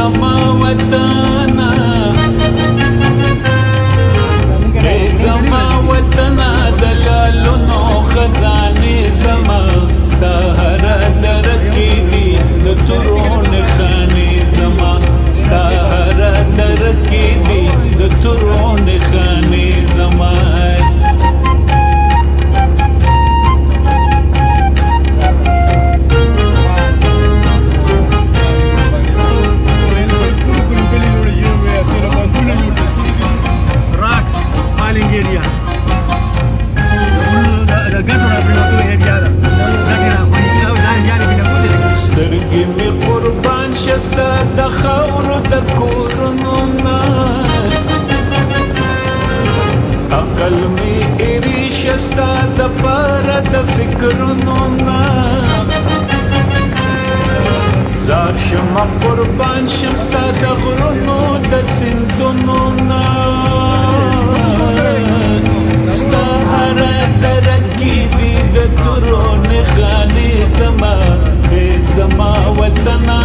زما وطنا اے زما وطنا دلالونو خزانه زما ستا هر درکی دی د تورون خانه زما ستا هر درکی دی د تورون خانه زما سترګې مې قربان شسته د خاورو د کورونو نه عقل مې ایرې شسته د پاره د فکرونو نه زار شمه قربان شم ستا د غرونو د سیندونو نه ستا هره درکې دي د تورون خانې زما ای زما وطنا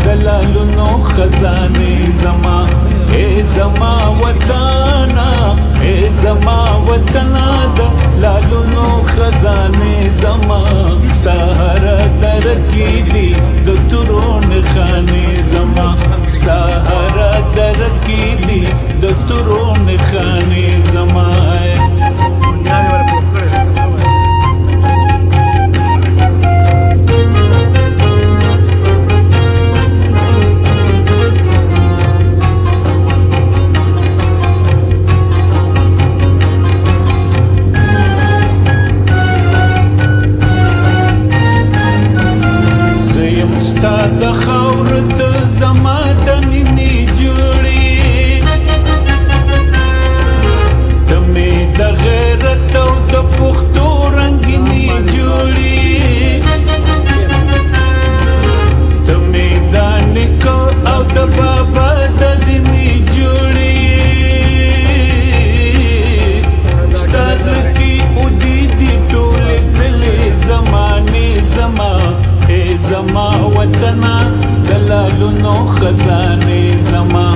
دلالونو خزانه زما ای زما وطنا ای زما وطنا دلالونو خزانه زما ستا هر درکی دی د تورون خانه زما ستا هر درکی دی د تورون خانه زما ستا د خاور د زما د مینې جوړې ته مې د غیرت او د پښتو رنګینې جوړې ته مې د نیکه او د بابا د دینې جوړې ستا زړه کې اودې دي ټولې تلې زمانې زما ای زما وطنا دلالونو خزانه زما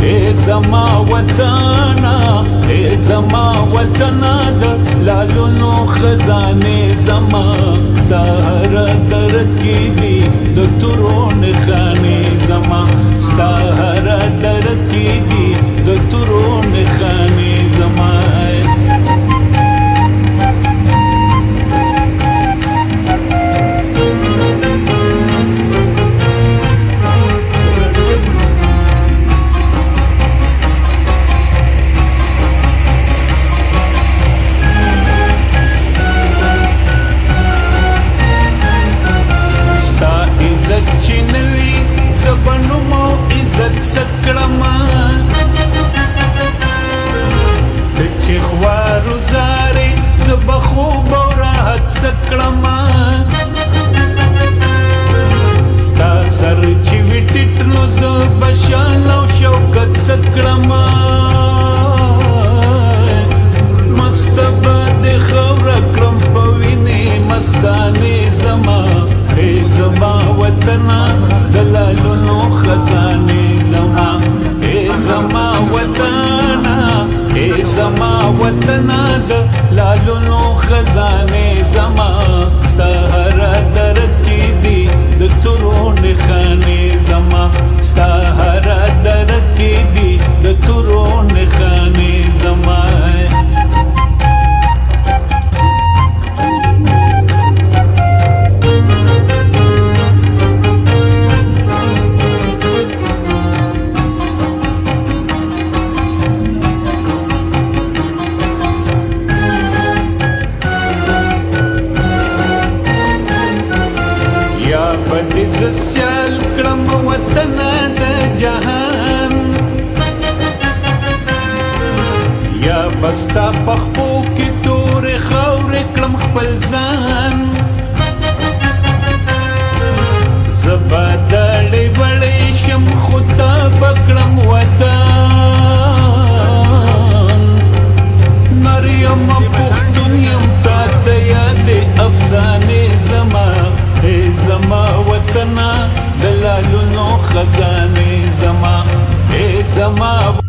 ای زما وطنا ای زما وطنا دلالونو خزانه زما ستا هر درکی دی د تورون خانه زما ستا هر درکی دی د تورون خانه زما سکړما د چخوارو زارې زبخو بورات سکړما ستا سر چې وټټ نو ز بشال او شوکت سکړما مستبه د خاور کړم په وینې مستانه زما ای زما وطنا دلالونو خزانه زما ای زما وطنا ای زما وطنا دلالونو خزانه زما ستا هر درکی دی د تورون خانه زما ستا هر درکی دی د تورون خانه زما بدز سیال کړم وطن د جهان یا بستا پخپو کې تور خاور کړم خپل ځان زبادلې وړې شم خدا بکړم وطن نریم پښتون یم تا ته یاد افسانه زما ای زما وطنا دلالونو خزانه زما زما